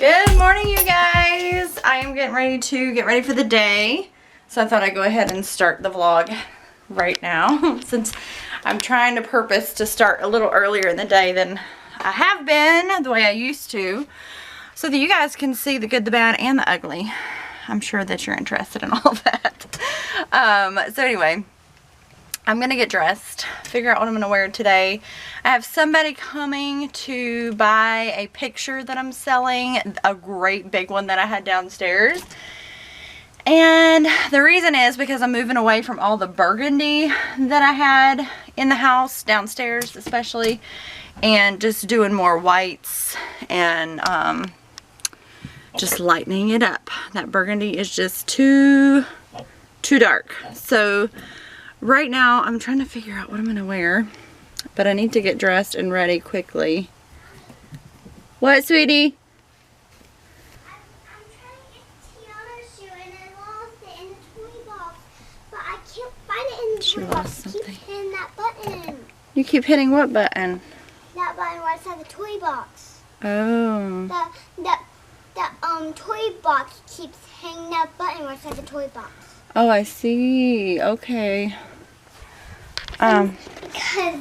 Good morning, you guys. I am getting ready to get ready for the day. So I thought I'd go ahead and start the vlog right now since I'm trying to purpose to start a little earlier in the day than I have been, the way I used to, so that you guys can see the good, the bad, and the ugly. I'm sure that you're interested in all that. So anyway, I'm gonna get dressed, figure out what I'm gonna wear today. I have somebody coming to buy a picture that I'm selling, a great big one that I had downstairs. And the reason is because I'm moving away from all the burgundy that I had in the house, downstairs especially, and just doing more whites and just lightening it up. That burgundy is just too dark. So right now I'm trying to figure out what I'm gonna wear, but I need to get dressed and ready quickly. What, sweetie? She lost something. Hitting that button. You keep hitting what button? That button right inside the toy box. Oh. The toy box keeps hitting that button right inside the toy box. Oh, I see. Okay. Because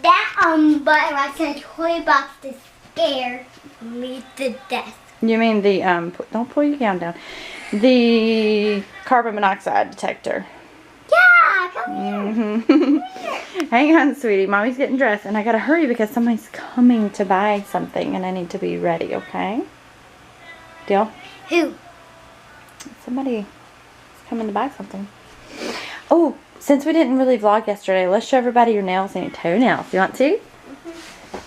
that button right inside the toy box is scared me to death. You mean the don't pull your gown down. The carbon monoxide detector. Yeah, come here. Come here. Hang on, sweetie. Mommy's getting dressed, and I gotta hurry because somebody's coming to buy something, and I need to be ready. Okay? Deal? Who? Somebody is coming to buy something. Oh, since we didn't really vlog yesterday, let's show everybody your nails and your toenails. You want to?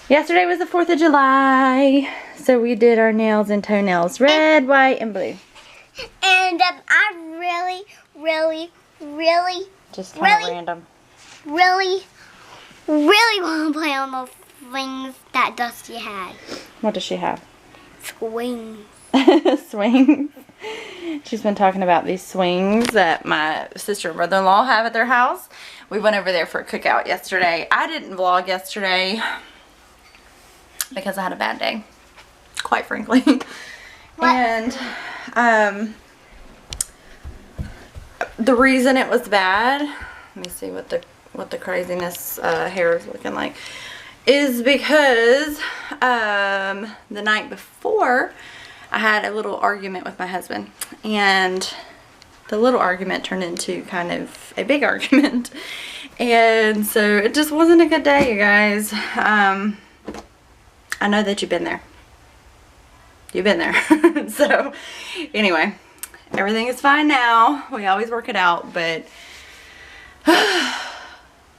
Yesterday was the 4th of July, so we did our nails and toenails, red, white, and blue. And I really Just kind of random. really want to play on those things that Dusty had. What does she have? Swings. Swings. She's been talking about these swings that my sister and brother-in-law have at their house. We went over there for a cookout yesterday. I didn't vlog yesterday because I had a bad day, quite frankly. What? And the reason it was bad, let me see what the craziness hair is looking like, is because the night before I had a little argument with my husband, and the little argument turned into kind of a big argument, and so it just wasn't a good day, you guys. I know that you've been there. You've been there. So anyway, everything is fine now. We always work it out, but I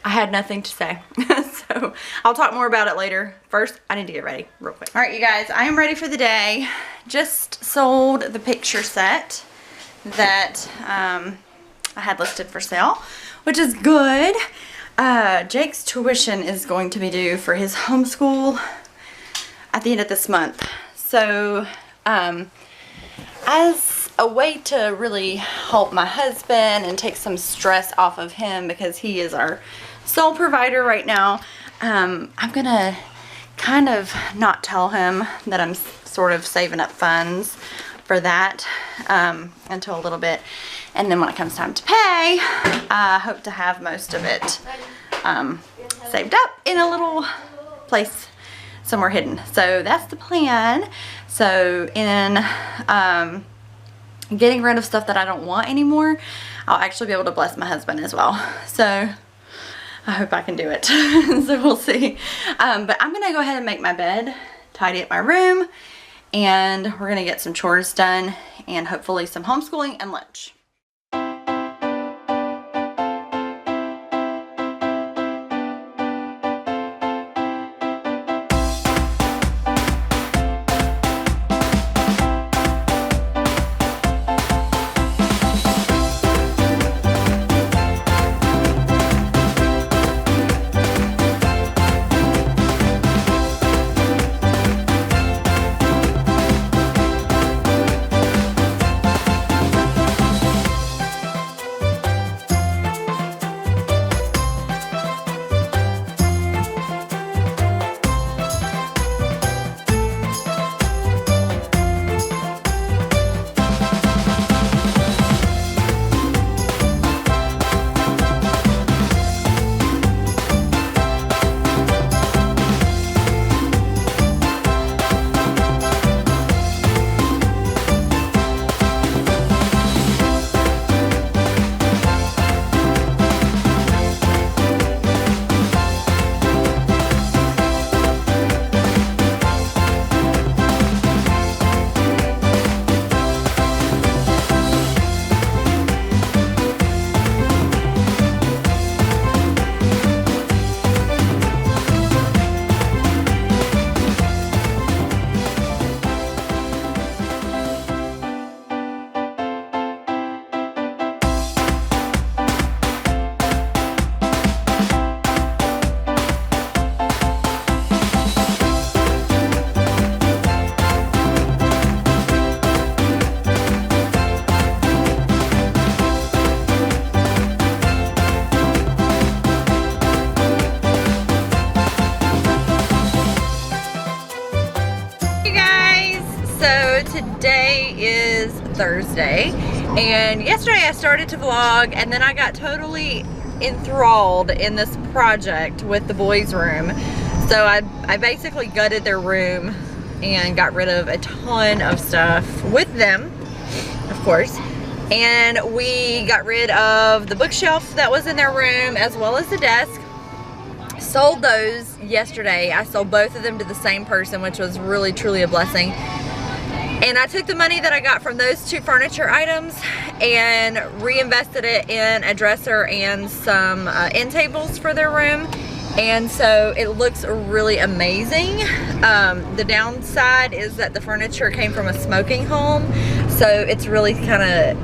had nothing to say. So I'll talk more about it later. First, I need to get ready real quick. All right, you guys, I am ready for the day. Just sold the picture set that I had listed for sale, which is good. Jake's tuition is going to be due for his homeschool at the end of this month. So as a way to really help my husband and take some stress off of him, because he is our sole provider right now, I'm gonna kind of not tell him that I'm sort of saving up funds for that until a little bit, and then when it comes time to pay, I hope to have most of it saved up in a little place somewhere hidden. So that's the plan. So in getting rid of stuff that I don't want anymore, I'll actually be able to bless my husband as well. So I hope I can do it. So we'll see. But I'm gonna go ahead and make my bed, tidy up my room, and we're gonna get some chores done and hopefully some homeschooling and lunch. Thursday, and yesterday I started to vlog, and then I got totally enthralled in this project with the boys' room. So I basically gutted their room and got rid of a ton of stuff with them, of course. And we got rid of the bookshelf that was in their room, as well as the desk. Sold those yesterday. I sold both of them to the same person, which was really truly a blessing. And I took the money that I got from those 2 furniture items and reinvested it in a dresser and some end tables for their room. And so it looks really amazing. The downside is that the furniture came from a smoking home, so it's really kind of,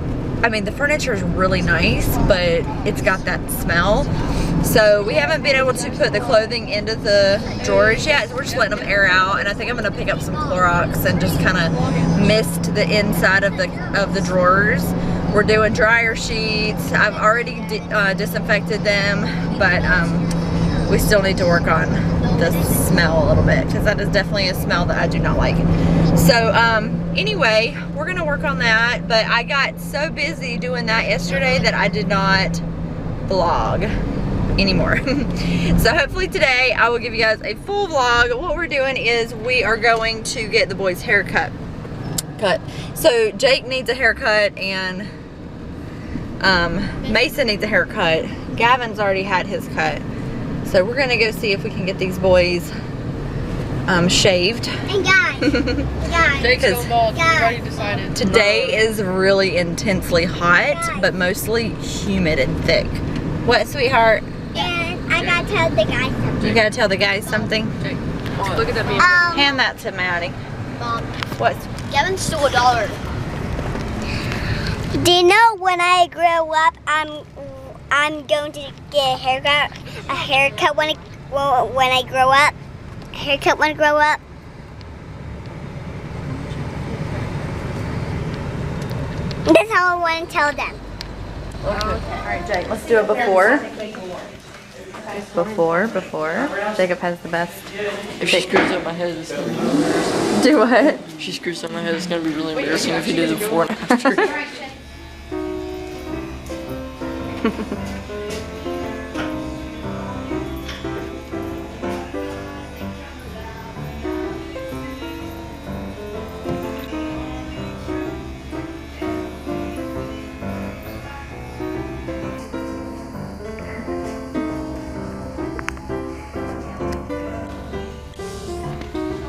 I mean, the furniture is really nice, but it's got that smell. So we haven't been able to put the clothing into the drawers yet, so we're just letting them air out. And I think I'm gonna pick up some Clorox and just kind of mist the inside of the drawers. We're doing dryer sheets. I've already disinfected them, but we still need to work on the smell a little bit, because that is definitely a smell that I do not like. So anyway, we're gonna work on that, but I got so busy doing that yesterday that I did not vlog anymore. So hopefully today I will give you guys a full vlog. What we're doing is we are going to get the boys' haircut. So Jake needs a haircut, and Mason needs a haircut. Gavin's already had his cut. So we're gonna go see if we can get these boys shaved. And guys, Jake's so bald. He's already decided. Today is really intensely hot, but mostly humid and thick. What, sweetheart? and I gotta tell the guys something. You gotta tell the guys something? Jake, look at that beam. Hand that to Maddie. Mom, What? Gavin stole $1. Do you know when I grow up, I'm going to get a haircut. A haircut when I grow up. A haircut when I grow up. That's how I want to tell them. Alright, Jake, let's do it before. Before. Jacob has the best. If she screws up my head, it's gonna be really embarrassing. Do what? If she screws up my head, it's gonna be really embarrassing if you do the before and after.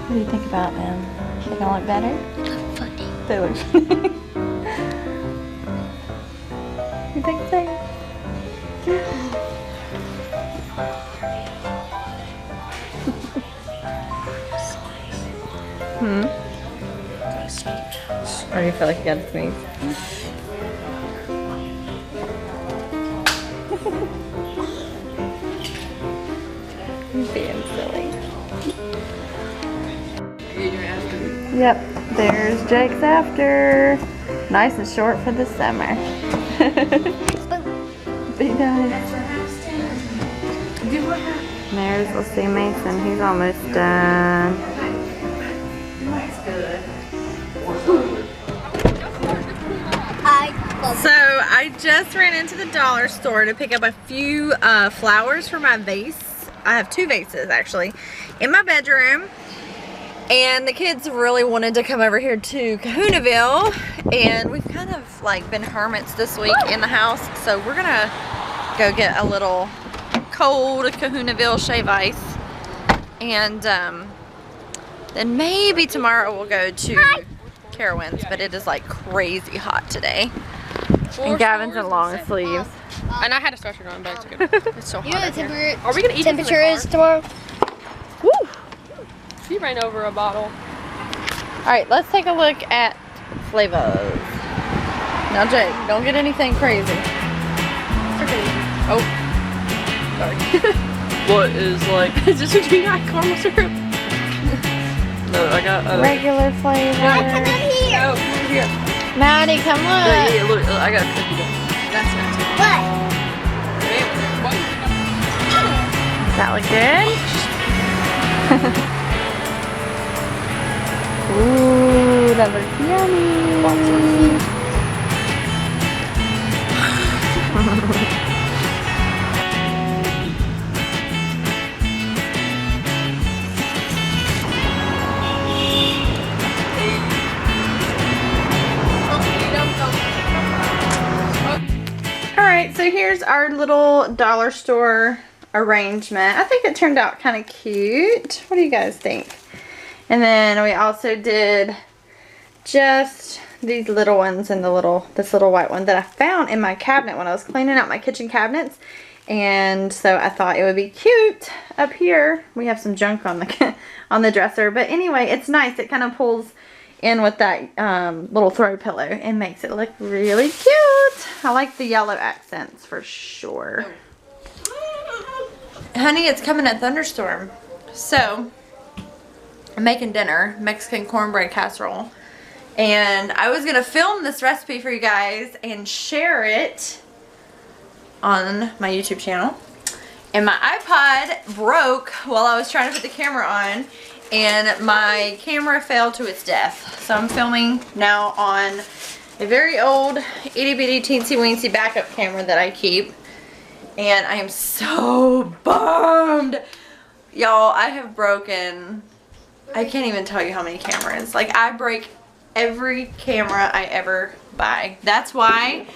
What do you think about them? They gonna look better? Funny. They look funny. You think so? Or do you feel like you gotta sneeze? You're being silly. Yep, there's Jake's after. Nice and short for the summer. Be nice. There's, let's see, Mason. He's almost done. So I just ran into the dollar store to pick up a few flowers for my vase. I have 2 vases actually in my bedroom. And the kids really wanted to come over here to Kahunaville, and we've kind of like been hermits this week in the house, so we're gonna go get a little cold Kahunaville shave ice, and then maybe tomorrow we'll go to Carowinds, but it is like crazy hot today. And Gavin's in long sleeves. And I had a sweatshirt on, but it's good. It's so hot. You know out the here. Are we gonna eat temperature is tomorrow? Woo! He ran over a bottle. Alright, let's take a look at flavors. Now Jake, don't get anything crazy. Oh. Sorry. What is like, is this what you got, caramel syrup? No, I got Regular flavor. Come here. Oh, here. Maddie, come look. Yeah, look, I got a cookie dough. That's not too What? Does that look good? Ooh, that looks yummy. Alright, so here's our little dollar store arrangement. I think it turned out kind of cute. What do you guys think? And then we also did just these little ones and this little white one that I found in my cabinet when I was cleaning out my kitchen cabinets. And so I thought it would be cute up here. We have some junk on the on the dresser, but anyway, it's nice. It kind of pulls in with that little throw pillow and makes it look really cute. I like the yellow accents for sure. Honey, it's coming a thunderstorm. So I'm making dinner, Mexican cornbread casserole. And I was gonna film this recipe for you guys and share it on my YouTube channel. And my iPod broke while I was trying to put the camera on, and my camera fell to its death. So I'm filming now on a very old itty bitty teensy weensy backup camera that I keep. And I am so bummed. Y'all, I have broken, I can't even tell you how many cameras. Like, I break every camera I ever buy. That's why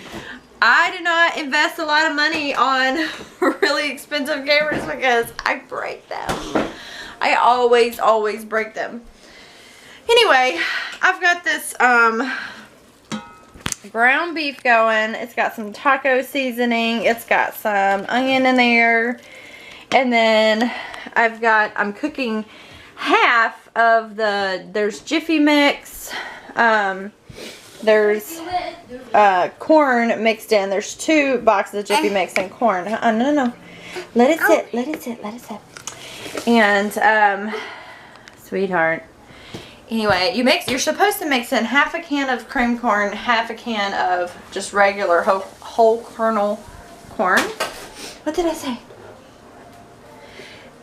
I do not invest a lot of money on really expensive cameras, because I break them. I always break them. Anyway, I've got this ground beef going. It's got some taco seasoning. It's got some onion in there. And then I'm cooking half of there's Jiffy mix. There's corn mixed in. There's 2 boxes of Jiffy mix and corn. No. Let it sit. Let it sit. And, sweetheart. Anyway, you're supposed to mix in half a can of cream corn, half a can of just regular whole kernel corn. What did I say?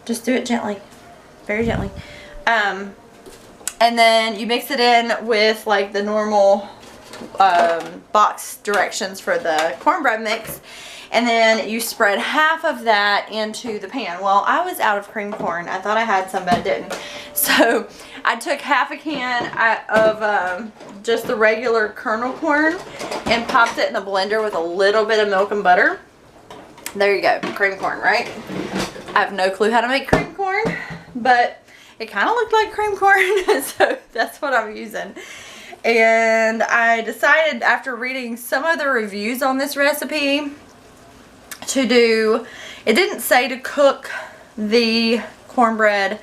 Just do it gently. Very gently. And then you mix it in with like the normal box directions for the cornbread mix. And then you spread half of that into the pan. Well, I was out of cream corn. I thought I had some, but I didn't. So I took half a can of just the regular kernel corn and popped it in the blender with a little bit of milk and butter. There you go, cream corn, right? I have no clue how to make cream corn, but it kind of looked like cream corn, so that's what I'm using. And I decided, after reading some of the reviews on this recipe, to do, it didn't say to cook the cornbread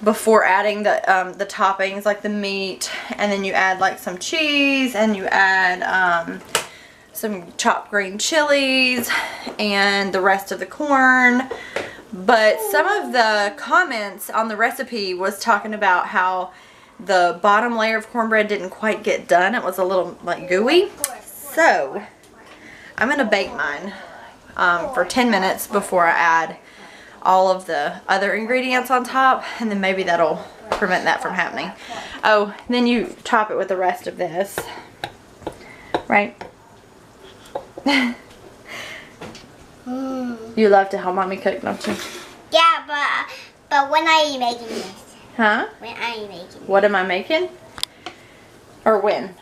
before adding the toppings, like the meat, and then you add like some cheese, and you add some chopped green chilies and the rest of the corn. But some of the comments on the recipe was talking about how the bottom layer of cornbread didn't quite get done. It was a little like gooey. So I'm gonna bake mine for 10 minutes before I add all of the other ingredients on top, and then maybe that'll prevent that from happening. Oh, then you top it with the rest of this, right? You love to help mommy cook, don't you? Yeah, but when are you making this? Huh? When are you making? What am I making? Or when?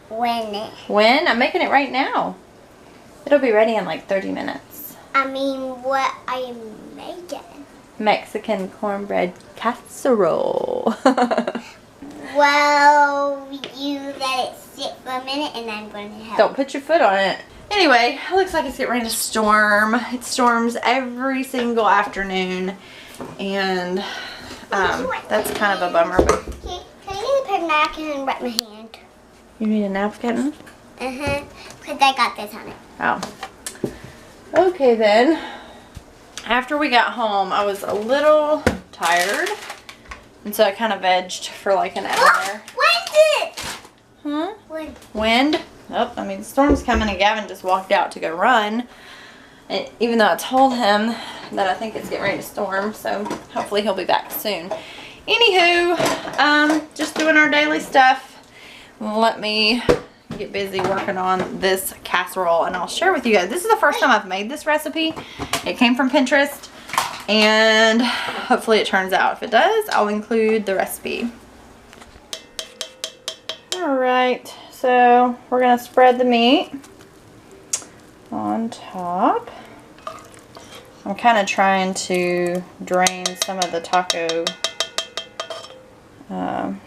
When? I'm making it right now. It'll be ready in like 30 minutes. I mean, what are you making? Mexican cornbread casserole. Well, you let it sit for a minute and I'm going to help. Don't put your foot on it. Anyway, it looks like it's getting ready to storm. It storms every single afternoon, and that's kind of a bummer. But Can you get a napkin and wet my hand? You need a napkin? Because I got this on it. Oh. Okay then. After we got home, I was a little tired, and so I kind of vegged for like an hour. Wind's it? Huh? Wind. Oh, I mean, the storm's coming, and Gavin just walked out to go run. And even though I told him that I think it's getting ready to storm, so hopefully he'll be back soon. Anywho, just doing our daily stuff. Let me get busy working on this casserole and I'll share with you guys. This is the first time I've made this recipe. It came from Pinterest and hopefully it turns out. If it does, I'll include the recipe. Alright, so we're going to spread the meat on top. I'm kind of trying to drain some of the taco, kind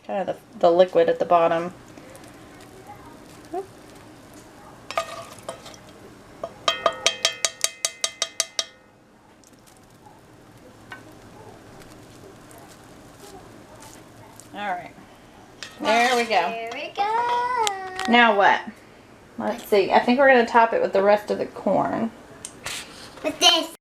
of the liquid at the bottom. Alright, there we go. There we go. Now what? Let's see. I think we're going to top it with the rest of the corn. With this.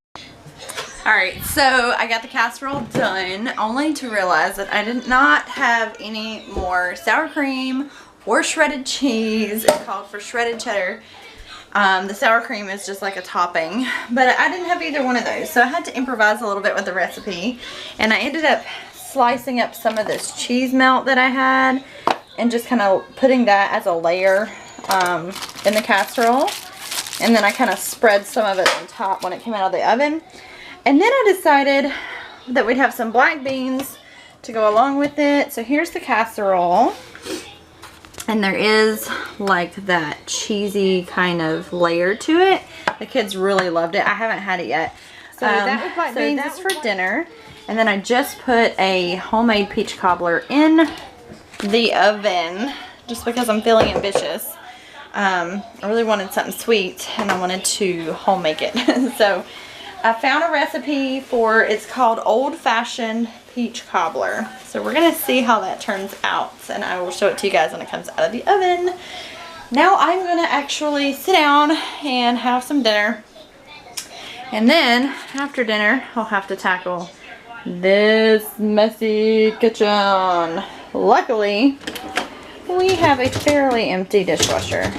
Alright, so I got the casserole done, only to realize that I did not have any more sour cream or shredded cheese. It's called for shredded cheddar. The sour cream is just like a topping, but I didn't have either one of those, so I had to improvise a little bit with the recipe, and I ended up slicing up some of this cheese melt that I had and just kind of putting that as a layer in the casserole, and then I kind of spread some of it on top when it came out of the oven. And then I decided that we'd have some black beans to go along with it. So here's the casserole, and there is like that cheesy kind of layer to it. The kids really loved it. I haven't had it yet. So that with black beans is for dinner. And then I just put a homemade peach cobbler in the oven just because I'm feeling ambitious. I really wanted something sweet and I wanted to home make it. So I found a recipe for, it's called Old Fashioned Peach Cobbler. So we're going to see how that turns out, and I will show it to you guys when it comes out of the oven. Now I'm going to actually sit down and have some dinner. And then after dinner, I'll have to tackle this messy kitchen. Luckily, we have a fairly empty dishwasher.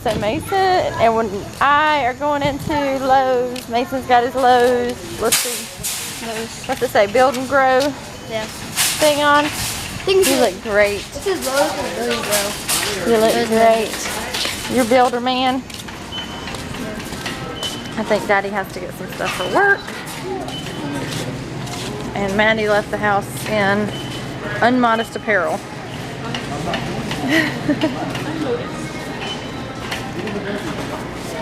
So Mason and when I are going into Lowe's, Mason's got his Lowe's, let's see, what's it say, Build and Grow thing on. You look great. This is Lowe's and Build and Grow. You look great. You're builder man. I think Daddy has to get some stuff for work. And Mandy left the house in unmodest apparel.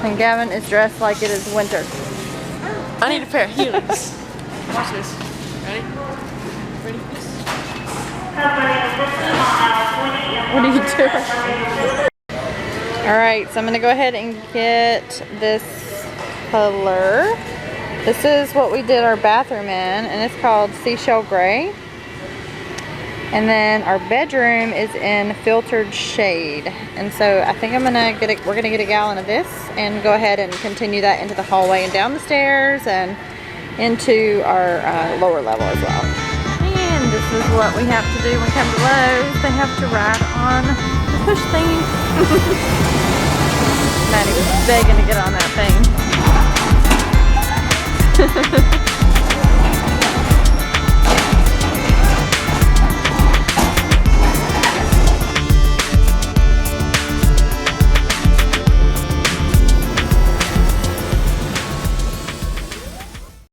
And Gavin is dressed like it is winter. I need a pair of heels. Watch this. Ready? Ready? What are you doing? Alright, so I'm going to go ahead and get this color. This is what we did our bathroom in, and it's called Seashell Gray. And then our bedroom is in Filtered Shade. And so I think we're gonna get a gallon of this and go ahead and continue that into the hallway and down the stairs and into our lower level as well. And this is what we have to do when we come to Lowe's. They have to ride on the push thingy. Maddie was begging to get on that thing.